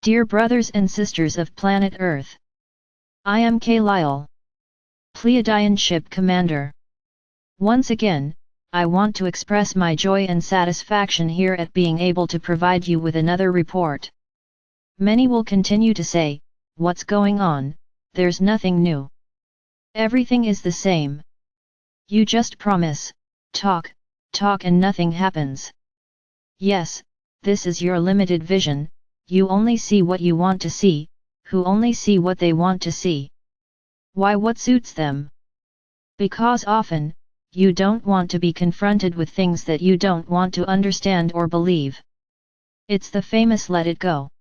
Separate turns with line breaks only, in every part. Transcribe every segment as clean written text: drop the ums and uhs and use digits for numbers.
Dear brothers and sisters of planet Earth, I am Lyle, Pleiadian ship commander. Once again, I want to express my joy and satisfaction here at being able to provide you with another report. Many will continue to say, "What's going on? There's nothing new. Everything is the same. You just promise, talk and nothing happens." Yes, this is your limited vision. You only see what you want to see, who only see what they want to see. Why, what suits them? Because often, you don't want to be confronted with things that you don't want to understand or believe. It's the famous let it go.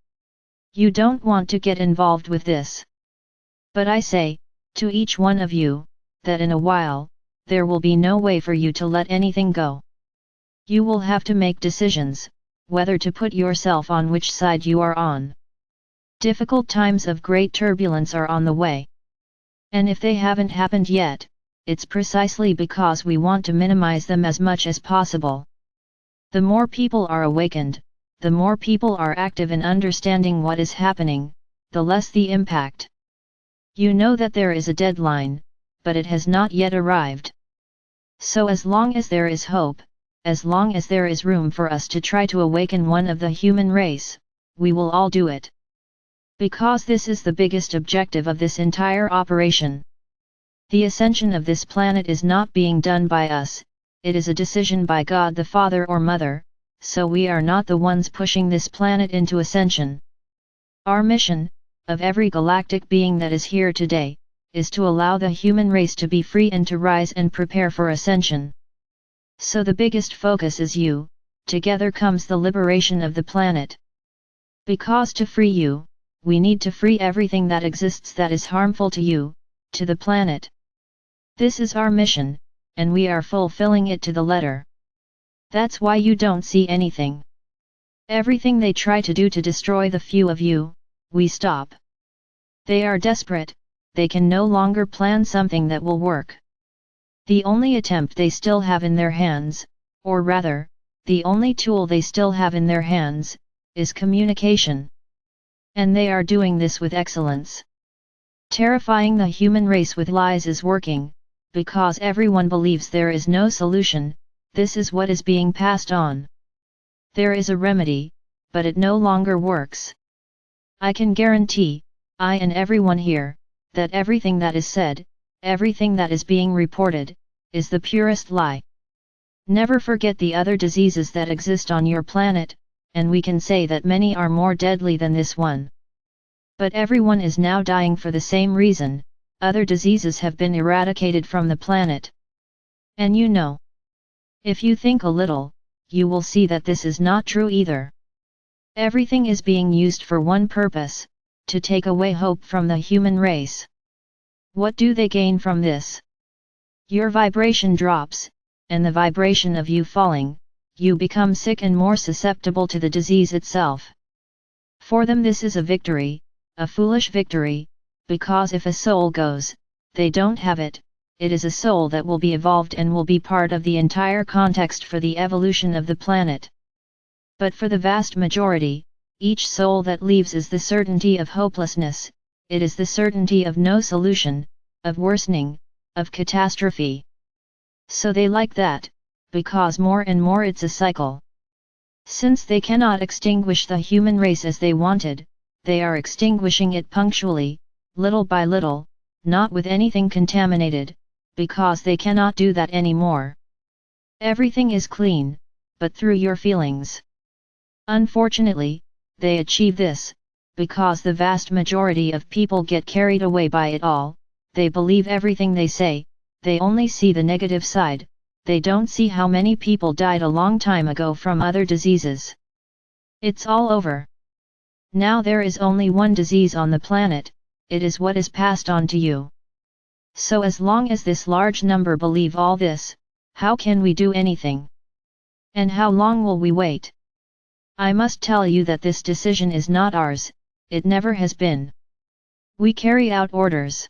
You don't want to get involved with this. But I say, to each one of you, that in a while, there will be no way for you to let anything go. You will have to make decisions, whether to put yourself on which side you are on. Difficult times of great turbulence are on the way. And if they haven't happened yet, it's precisely because we want to minimize them as much as possible. The more people are awakened, the more people are active in understanding what is happening, the less the impact. You know that there is a deadline, but it has not yet arrived. So as long as there is hope, as long as there is room for us to try to awaken one of the human race, we will all do it. Because this is the biggest objective of this entire operation. The ascension of this planet is not being done by us, it is a decision by God the Father or Mother, so we are not the ones pushing this planet into ascension. Our mission, of every galactic being that is here today, is to allow the human race to be free and to rise and prepare for ascension. So the biggest focus is you, together comes the liberation of the planet. Because to free you, we need to free everything that exists that is harmful to you, to the planet. This is our mission, and we are fulfilling it to the letter. That's why you don't see anything. Everything they try to do to destroy the few of you, we stop. They are desperate, they can no longer plan something that will work. The only attempt they still have in their hands, or rather, the only tool they still have in their hands, is communication. And they are doing this with excellence. Terrifying the human race with lies is working, because everyone believes there is no solution. This is what is being passed on. There is a remedy, but it no longer works. I can guarantee, I and everyone here, that everything that is said, everything that is being reported, is the purest lie. Never forget the other diseases that exist on your planet, and we can say that many are more deadly than this one. But everyone is now dying for the same reason. Other diseases have been eradicated from the planet. And you know, if you think a little, you will see that this is not true either. Everything is being used for one purpose, to take away hope from the human race. What do they gain from this? Your vibration drops, and the vibration of you falling, you become sick and more susceptible to the disease itself. For them this is a victory, a foolish victory, because if a soul goes, they don't have it. It is a soul that will be evolved and will be part of the entire context for the evolution of the planet. But for the vast majority, each soul that leaves is the certainty of hopelessness, it is the certainty of no solution, of worsening, of catastrophe. So they like that, because more and more it's a cycle. Since they cannot extinguish the human race as they wanted, they are extinguishing it punctually, little by little, not with anything contaminated, because they cannot do that anymore. Everything is clean, but through your feelings. Unfortunately, they achieve this, because the vast majority of people get carried away by it all. They believe everything they say, they only see the negative side, they don't see how many people died a long time ago from other diseases. It's all over. Now there is only one disease on the planet, it is what is passed on to you. So as long as this large number believe all this, how can we do anything? And how long will we wait? I must tell you that this decision is not ours, it never has been. We carry out orders.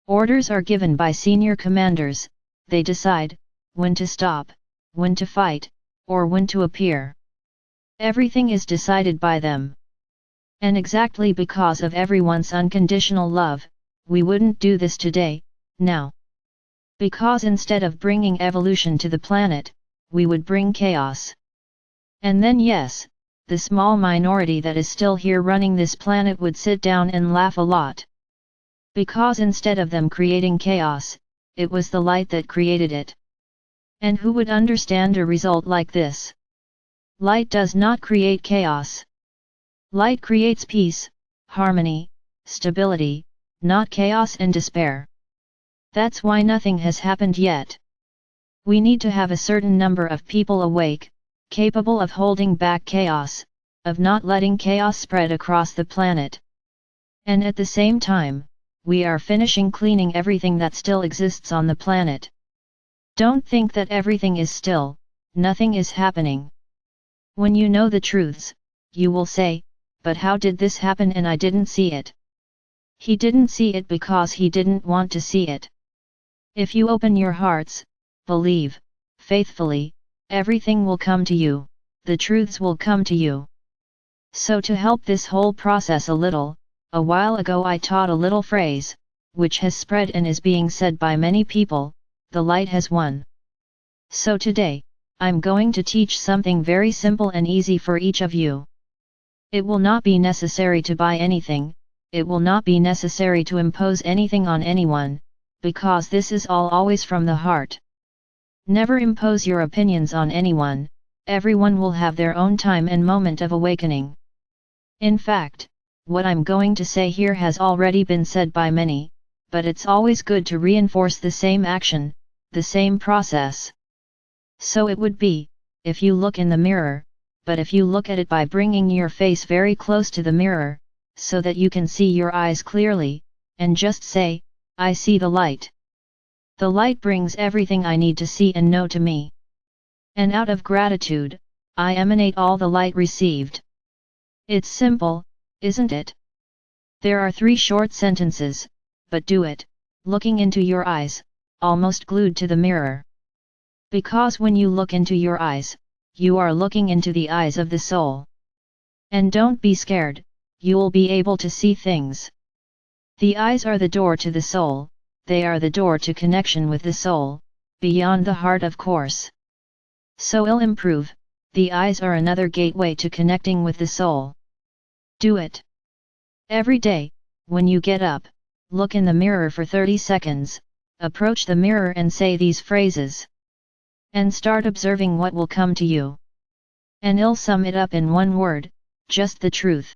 Orders are given by senior commanders, they decide when to stop, when to fight, or when to appear. Everything is decided by them. And exactly because of everyone's unconditional love, we wouldn't do this today, now. Because instead of bringing evolution to the planet, we would bring chaos. And then yes, the small minority that is still here running this planet would sit down and laugh a lot. Because instead of them creating chaos, it was the light that created it. And who would understand a result like this? Light does not create chaos. Light creates peace, harmony, stability, not chaos and despair. That's why nothing has happened yet. We need to have a certain number of people awake, capable of holding back chaos, of not letting chaos spread across the planet. And at the same time, we are finishing cleaning everything that still exists on the planet. Don't think that everything is still, nothing is happening. When you know the truths, you will say, but how did this happen and I didn't see it? He didn't see it because he didn't want to see it. If you open your hearts, believe, faithfully, everything will come to you, the truths will come to you. So to help this whole process a little, a while ago I taught a little phrase, which has spread and is being said by many people, the light has won. So today, I'm going to teach something very simple and easy for each of you. It will not be necessary to buy anything, it will not be necessary to impose anything on anyone, because this is all always from the heart. Never impose your opinions on anyone, everyone will have their own time and moment of awakening. In fact, what I'm going to say here has already been said by many, but it's always good to reinforce the same action, the same process. So it would be, if you look in the mirror, but if you look at it by bringing your face very close to the mirror, so that you can see your eyes clearly, and just say, I see the light. The light brings everything I need to see and know to me. And out of gratitude, I emanate all the light received. It's simple, isn't it? There are 3 short sentences, but do it, looking into your eyes, almost glued to the mirror. Because when you look into your eyes, you are looking into the eyes of the soul. And don't be scared, you'll be able to see things. The eyes are the door to the soul, they are the door to connection with the soul, beyond the heart of course. So I'll improve, the eyes are another gateway to connecting with the soul. Do it. Every day, when you get up, look in the mirror for 30 seconds, approach the mirror and say these phrases. And start observing what will come to you. And I'll sum it up in one word, just the truth.